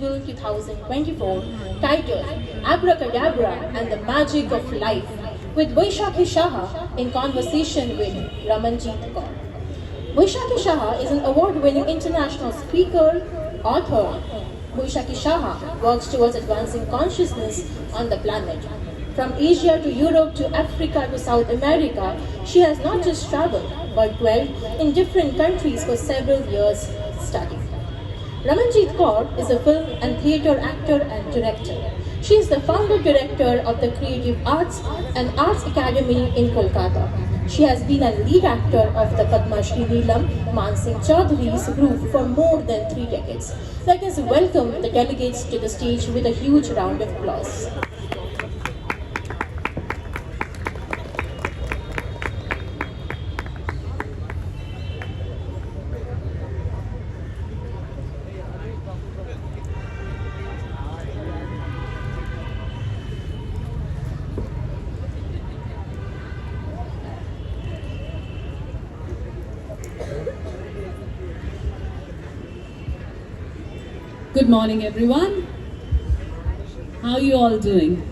2024 titled Abracadabra and the Magic of Life with Baisakhi Saha in conversation with Ramanjit Kaur. Baisakhi Saha is an award-winning international speaker, author. Baisakhi Saha works towards advancing consciousness on the planet. From Asia to Europe to Africa to South America, she has not just traveled but dwelled in different countries for several years studying. Ramanjit Kaur is a film and theatre actor and director. She is the founder-director of the Creative Arts and Arts Academy in Kolkata. She has been a lead actor of the Padma Shri Neelam Mansingh Chaudhary's group for more than 3 decades. Let us welcome the delegates to the stage with a huge round of applause. Good morning, everyone. How are you all doing?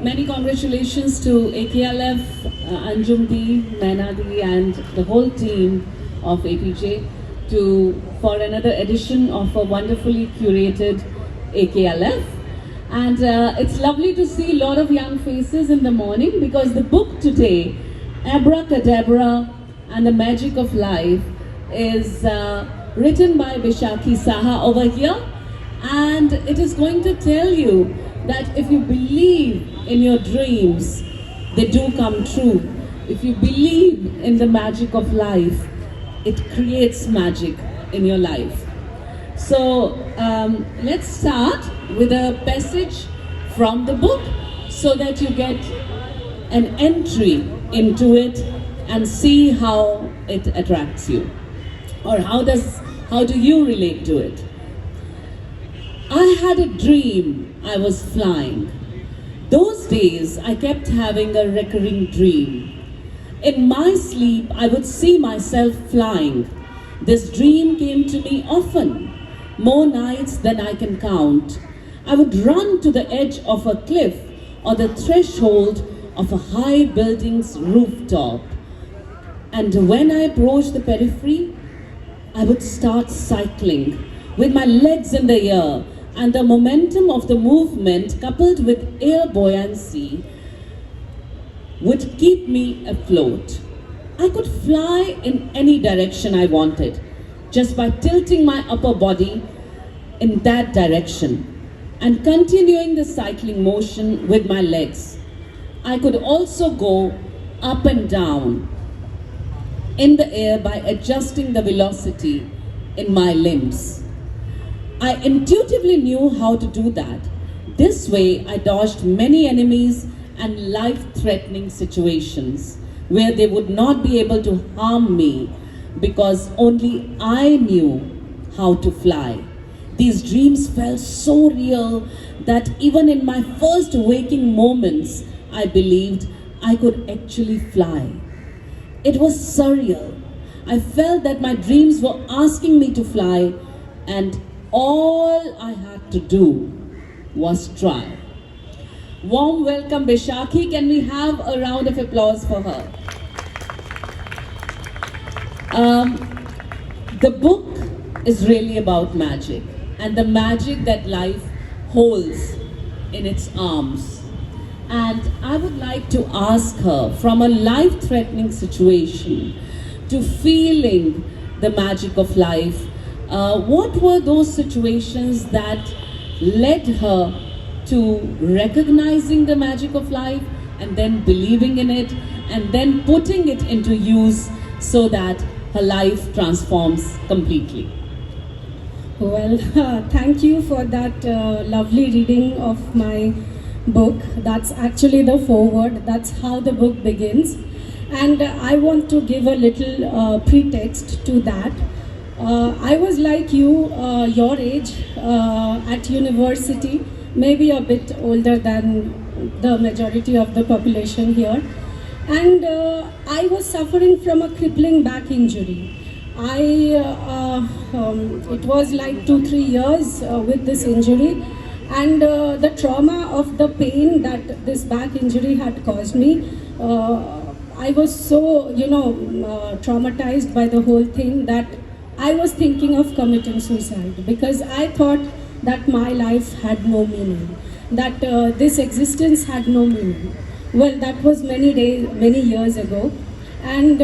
Many congratulations to AKLF, Anjumdi, Nainadi, and the whole team of Apeejay for another edition of a wonderfully curated AKLF. And it's lovely to see a lot of young faces in the morning because the book today, Abracadabra and the Magic of Life, is written by Baisakhi Saha over here, and it is going to tell you that if you believe in your dreams, they do come true. If you believe in the magic of life, it creates magic in your life. So let's start with a passage from the book so that you get an entry into it and see how it attracts you, or how do you relate to it? I had a dream I was flying. Those days I kept having a recurring dream. In my sleep I would see myself flying. This dream came to me often, more nights than I can count. I would run to the edge of a cliff or the threshold of a high building's rooftop. And when I approached the periphery, I would start cycling with my legs in the air, and the momentum of the movement coupled with air buoyancy would keep me afloat. I could fly in any direction I wanted just by tilting my upper body in that direction and continuing the cycling motion with my legs. I could also go up and down in the air by adjusting the velocity in my limbs. I intuitively knew how to do that. This way, I dodged many enemies and life-threatening situations where they would not be able to harm me because only I knew how to fly. These dreams felt so real that even in my first waking moments, I believed I could actually fly. It was surreal. I felt that my dreams were asking me to fly, and all I had to do was try. Warm welcome, Baisakhi. Can we have a round of applause for her? The book is really about magic, and the magic that life holds in its arms. And I would like to ask her, from a life-threatening situation to feeling the magic of life, what were those situations that led her to recognizing the magic of life and then believing in it and then putting it into use so that her life transforms completely? Well, thank you for that lovely reading of my book. That's actually the foreword. That's how the book begins. And I want to give a little pretext to that. I was like you, your age, at university, maybe a bit older than the majority of the population here. And I was suffering from a crippling back injury. it was like 2-3 years with this injury, and the trauma of the pain that this back injury had caused me. I was so, traumatized by the whole thing that I was thinking of committing suicide, because I thought that my life had no meaning, that this existence had no meaning. Well, that was many years ago. And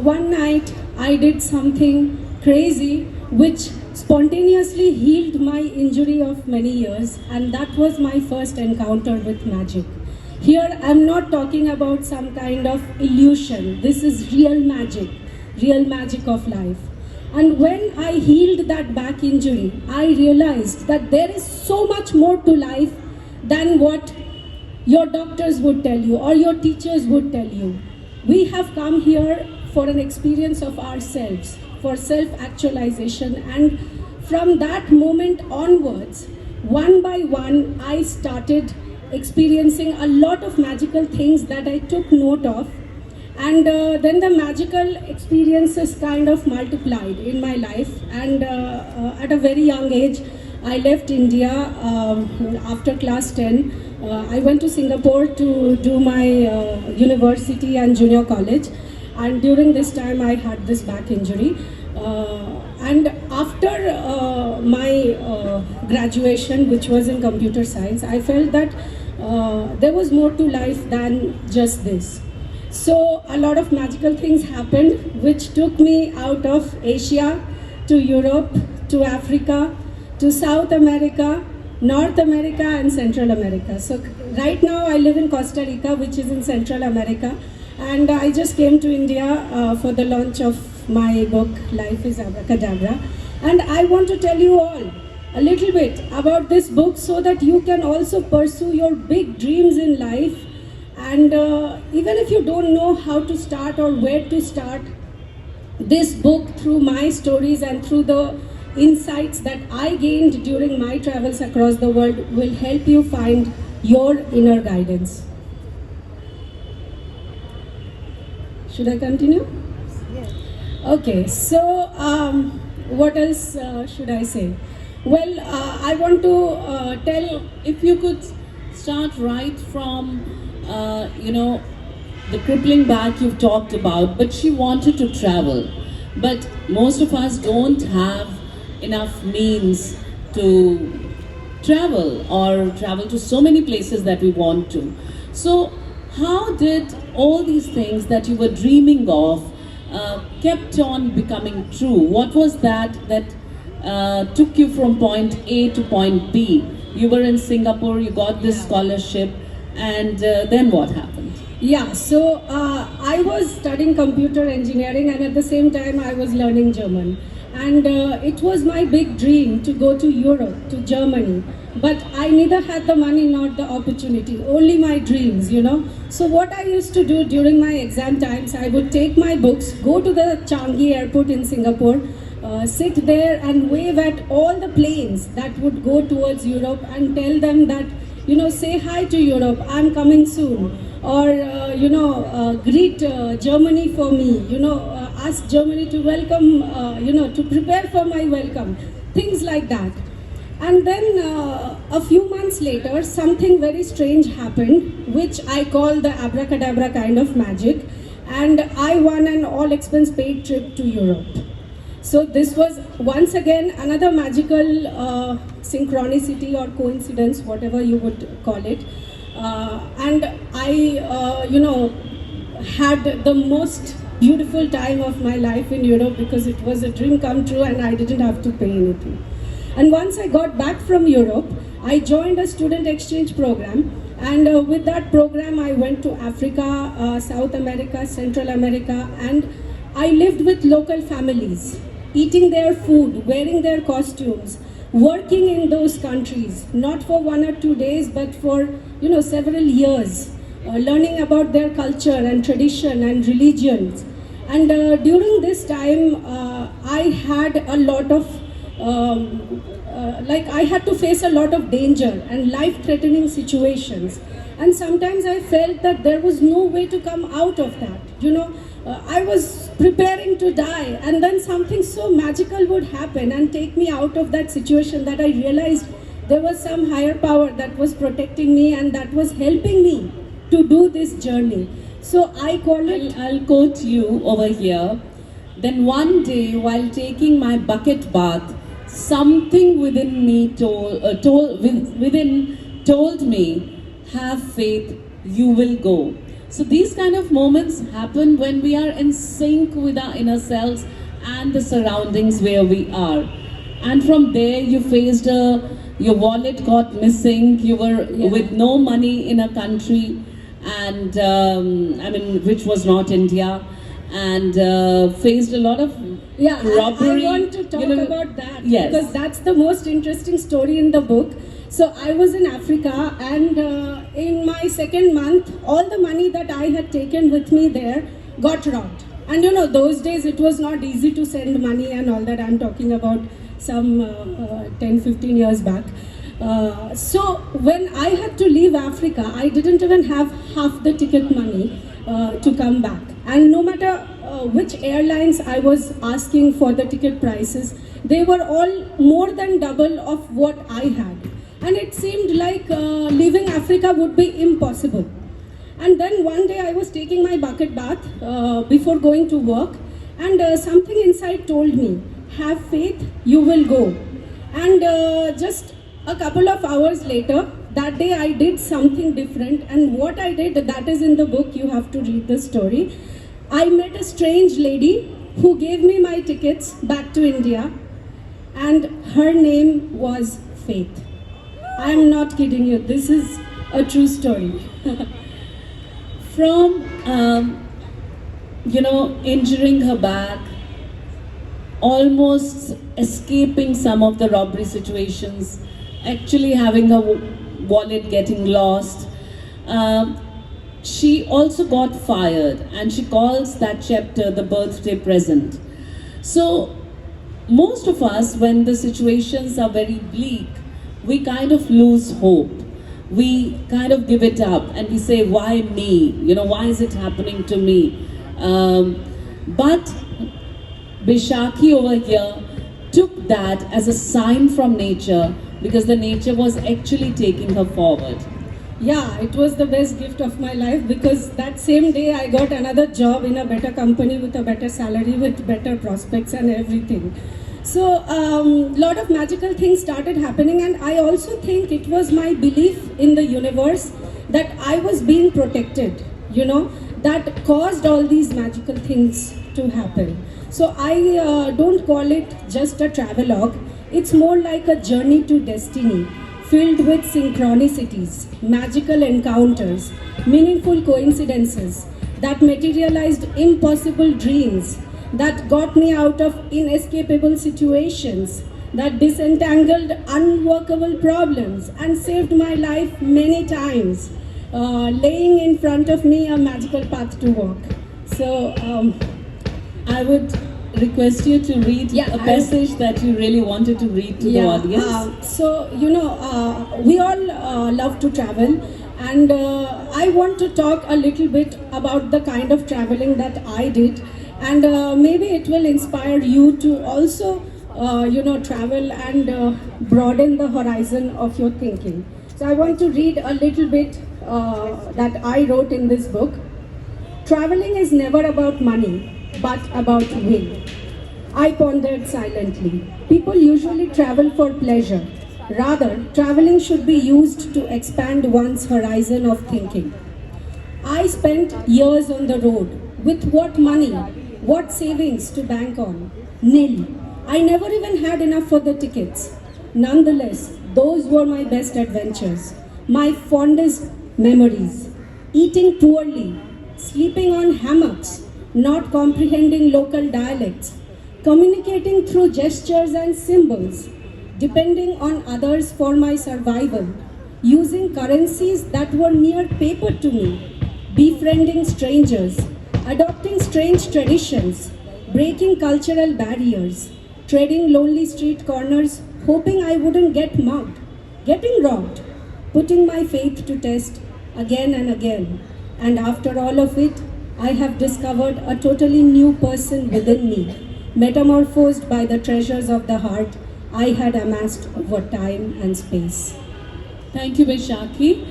one night I did something crazy which spontaneously healed my injury of many years, and that was my first encounter with magic. Here I'm not talking about some kind of illusion. This is real magic of life. And when I healed that back injury, I realized that there is so much more to life than what your doctors would tell you or your teachers would tell you. We have come here for an experience of ourselves, for self-actualization, and from that moment onwards, one by one, I started experiencing a lot of magical things that I took note of. And then the magical experiences kind of multiplied in my life. And at a very young age, I left India after class 10. I went to Singapore to do my university and junior college. And during this time, I had this back injury. And after my graduation, which was in computer science, I felt that there was more to life than just this. So a lot of magical things happened, which took me out of Asia to Europe, to Africa, to South America, North America, and Central America. So right now I live in Costa Rica, which is in Central America, and I just came to India for the launch of my book, Life is Abracadabra. And I want to tell you all a little bit about this book so that you can also pursue your big dreams in life. And even if you don't know how to start or where to start, this book, through my stories and through the insights that I gained during my travels across the world, will help you find your inner guidance. Should I continue? Yes. Okay, so what else should I say? Well, I want to tell. If you could start right from the crippling back you've talked about, but she wanted to travel. But most of us don't have enough means to travel or travel to so many places that we want to. So how did all these things that you were dreaming of kept on becoming true? What was that took you from point A to point B? You were in Singapore, you got this scholarship, and then what happened? Yeah, so I was studying computer engineering, and at the same time I was learning German. And it was my big dream to go to Europe, to Germany. But I neither had the money nor the opportunity, only my dreams, So what I used to do during my exam times, I would take my books, go to the Changi airport in Singapore, sit there and wave at all the planes that would go towards Europe and tell them that, say hi to Europe, I'm coming soon. Or, greet Germany for me, ask Germany to welcome, to prepare for my welcome. Things like that. And then a few months later, something very strange happened, which I call the abracadabra kind of magic. And I won an all-expense paid trip to Europe. So this was once again another magical synchronicity or coincidence, whatever you would call it. And I, had the most beautiful time of my life in Europe, because it was a dream come true and I didn't have to pay anything. And once I got back from Europe, I joined a student exchange program. And with that program, I went to Africa, South America, Central America, and I lived with local families, eating their food, wearing their costumes, working in those countries, not for 1 or 2 days, but for several years, learning about their culture and tradition and religions. And during this time, I had a lot of, I had to face a lot of danger and life-threatening situations. And sometimes I felt that there was no way to come out of that. I was preparing to die, and then something so magical would happen and take me out of that situation, that I realized there was some higher power that was protecting me and that was helping me to do this journey. So I call it... I'll quote you over here. Then one day, while taking my bucket bath, something within me told me, have faith, you will go. So these kind of moments happen when we are in sync with our inner selves and the surroundings where we are. And from there, you faced your wallet got missing, you were with no money in a country, and which was not India, and faced a lot of robbery. I want to talk about that, yes, because that's the most interesting story in the book. So I was in Africa, and in my second month, all the money that I had taken with me there got robbed. And you know, those days it was not easy to send money and all that. I'm talking about some 10-15 years back. So when I had to leave Africa, I didn't even have half the ticket money to come back. And no matter which airlines I was asking for the ticket prices, they were all more than double of what I had. And it seemed like leaving Africa would be impossible. And then one day I was taking my bucket bath before going to work, and something inside told me, have faith, you will go. And just a couple of hours later, that day I did something different, and what I did, that is in the book, you have to read the story. I met a strange lady who gave me my tickets back to India, and her name was Faith. I am not kidding you, this is a true story. From, injuring her back, almost escaping some of the robbery situations, actually having her wallet getting lost, she also got fired, and she calls that chapter the birthday present. So most of us, when the situations are very bleak, we kind of lose hope. We kind of give it up and we say, why me? Why is it happening to me? But Baisakhi over here took that as a sign from nature, because the nature was actually taking her forward. Yeah, it was the best gift of my life, because that same day I got another job in a better company with a better salary, with better prospects and everything. So lot of magical things started happening, and I also think it was my belief in the universe that I was being protected, that caused all these magical things to happen. So I don't call it just a travelogue, it's more like a journey to destiny, filled with synchronicities, magical encounters, meaningful coincidences that materialized impossible dreams, that got me out of inescapable situations, that disentangled unworkable problems and saved my life many times, laying in front of me a magical path to walk. So I would request you to read a passage that you really wanted to read to the audience. We all love to travel, and I want to talk a little bit about the kind of traveling that I did. And maybe it will inspire you to also, travel and broaden the horizon of your thinking. So I want to read a little bit that I wrote in this book. Traveling is never about money, but about will. I pondered silently. People usually travel for pleasure. Rather, traveling should be used to expand one's horizon of thinking. I spent years on the road. With what money? What savings to bank on? Nil. I never even had enough for the tickets. Nonetheless, those were my best adventures, my fondest memories. Eating poorly, sleeping on hammocks, not comprehending local dialects, communicating through gestures and symbols, depending on others for my survival, using currencies that were mere paper to me, befriending strangers, adopting strange traditions, breaking cultural barriers, treading lonely street corners, hoping I wouldn't get mugged, getting robbed, putting my faith to test again and again. And after all of it, I have discovered a totally new person within me, metamorphosed by the treasures of the heart I had amassed over time and space. Thank you, Baisakhi.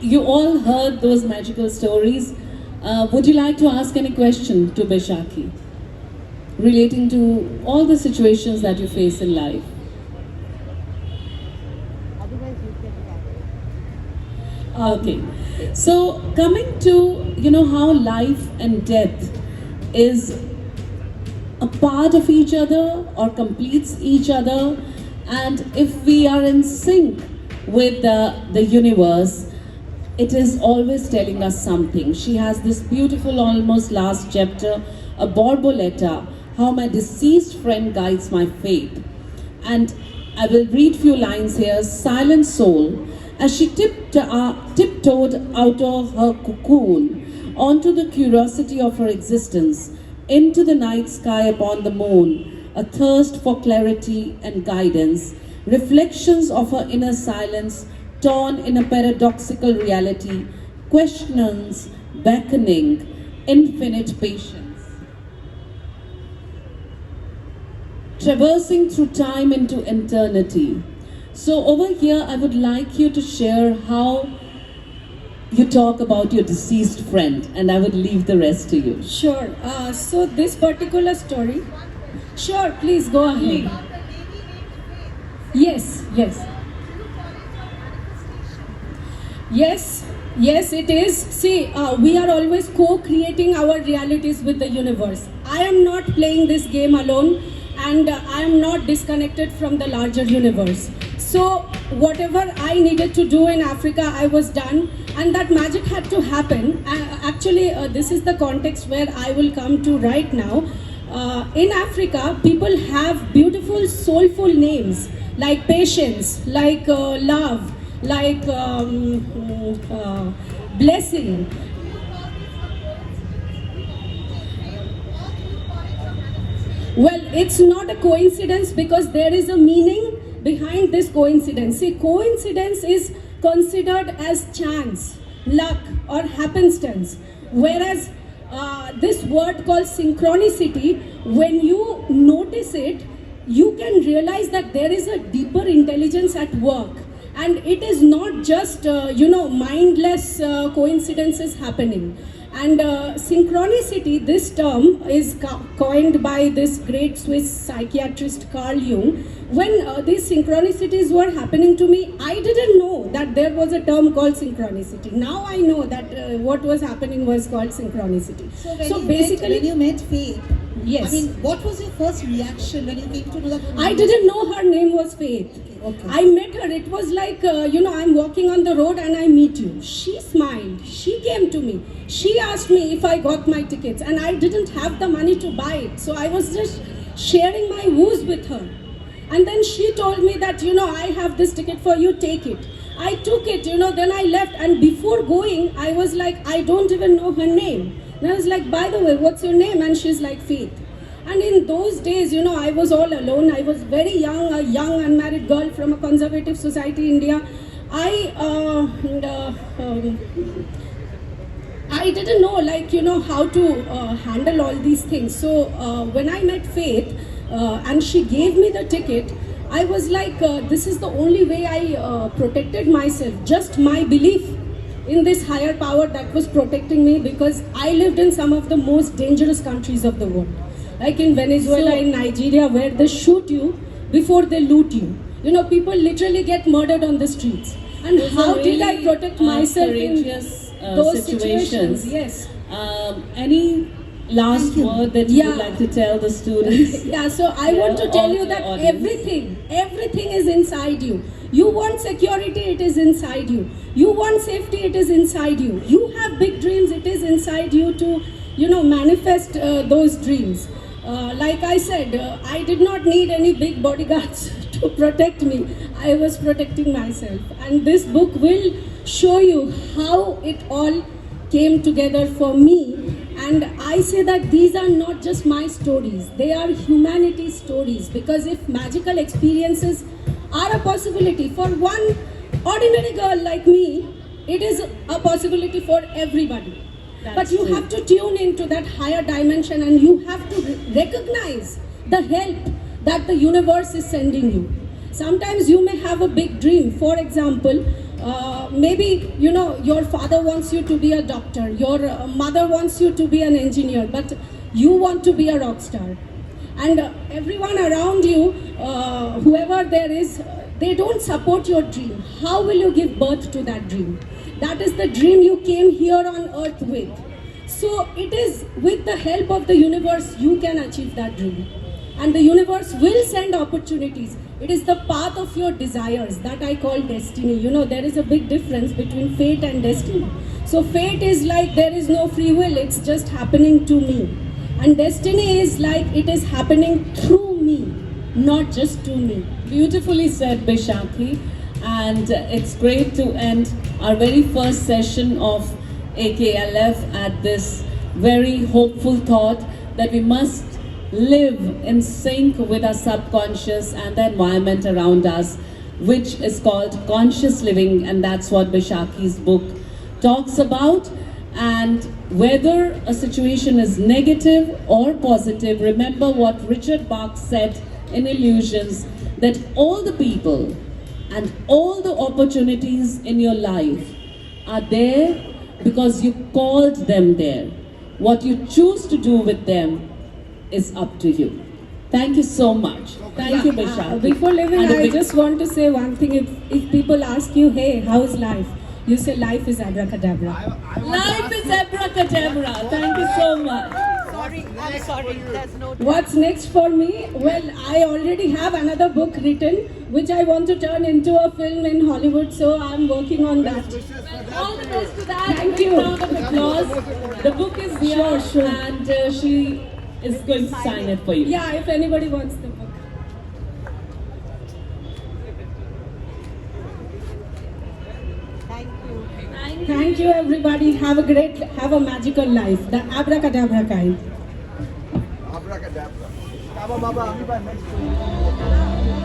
You all heard those magical stories. Would you like to ask any question to Baisakhi relating to all the situations that you face in life? Okay. So coming to, how life and death is a part of each other or completes each other, and if we are in sync with the universe, it is always telling us something. She has this beautiful, almost last chapter, a Borboleta, how my deceased friend guides my faith. And I will read few lines here. Silent soul, as she tiptoed out of her cocoon, onto the curiosity of her existence, into the night sky upon the moon, a thirst for clarity and guidance, reflections of her inner silence, torn in a paradoxical reality, questions, beckoning, infinite patience. Traversing through time into eternity. So over here, I would like you to share how you talk about your deceased friend, and I would leave the rest to you. Sure. So this particular story. Sure, please go ahead. Yes, yes. Yes, it is. See, we are always co-creating our realities with the universe. I am not playing this game alone, and I am not disconnected from the larger universe. So whatever I needed to do in Africa, I was done, and that magic had to happen. Actually, this is the context where I will come to right now. In Africa, people have beautiful, soulful names like patience, like love, like blessing. Well, it's not a coincidence because there is a meaning behind this coincidence. See, coincidence is considered as chance, luck, or happenstance, whereas this word called synchronicity, when you notice it, you can realize that there is a deeper intelligence at work, and it is not just mindless coincidences happening. And synchronicity, this term is coined by this great Swiss psychiatrist Carl Jung. When these synchronicities were happening to me, I didn't know that there was a term called synchronicity. Now I know that what was happening was called synchronicity. So when you met Faith, yes. I mean, what was your first reaction when you came to know that? I didn't know her name was Faith. Okay. I met her. It was like, I'm walking on the road and I meet you. She smiled. She came to me. She asked me if I got my tickets, and I didn't have the money to buy it. So I was just sharing my woes with her. And then she told me that, I have this ticket for you, take it. I took it, then I left. And before going, I was like, I don't even know her name. And I was like, by the way, what's your name? And she's like, Faith. And in those days, I was all alone. I was very young, a young unmarried girl from a conservative society in India. I didn't know, how to handle all these things. So when I met Faith and she gave me the ticket, I was like, this is the only way I protected myself. Just my belief in this higher power that was protecting me, because I lived in some of the most dangerous countries of the world. Like in Venezuela, in Nigeria, where they shoot you before they loot you. People literally get murdered on the streets. And how did I protect myself in those situations? Yes. Any last word that you would like to tell the students? Yeah, so I want to tell you that everything is inside you. You want security, it is inside you. You want safety, it is inside you. You have big dreams, it is inside you to, manifest those dreams. Like I said, I did not need any big bodyguards to protect me. I was protecting myself. And this book will show you how it all came together for me. And I say that these are not just my stories, they are humanity's stories. Because if magical experiences are a possibility for one ordinary girl like me, it is a possibility for everybody. but you true. have to tune into that higher dimension, and you have to recognize the help that the universe is sending you. Sometimes you may have a big dream. For example, maybe your father wants you to be a doctor, your mother wants you to be an engineer, but you want to be a rock star. And everyone around you, whoever there is, they don't support your dream. How will you give birth to that dream? That is the dream you came here on earth with. So it is with the help of the universe you can achieve that dream. And the universe will send opportunities. It is the path of your desires that I call destiny. There is a big difference between fate and destiny. So fate is like there is no free will, it's just happening to me. And destiny is like it is happening through me, not just to me. Beautifully said, Baisakhi. And it's great to end our very first session of AKLF at this very hopeful thought that we must live in sync with our subconscious and the environment around us, which is called conscious living, and that's what Baisakhi's book talks about. And whether a situation is negative or positive, remember what Richard Bach said in Illusions, that all the people and all the opportunities in your life are there because you called them there. What you choose to do with them is up to you. Thank you so much. Thank you, Baisakhi. Before leaving, I just want to say one thing. If people ask you, hey, how is life? You say life is abracadabra. Life is abracadabra. Thank you so much. I'm sorry, there's no time. What's next for me? Well, I already have another book written, which I want to turn into a film in Hollywood, so I'm working on that. All the best to that. Thank Big you. round of applause. The book is here, Sure. and she is going to sign it for you. Yeah, if anybody wants the book. Thank you. Thank you, everybody. Have a magical life. The abracadabra kind. Abracadabra. Baba, next to you.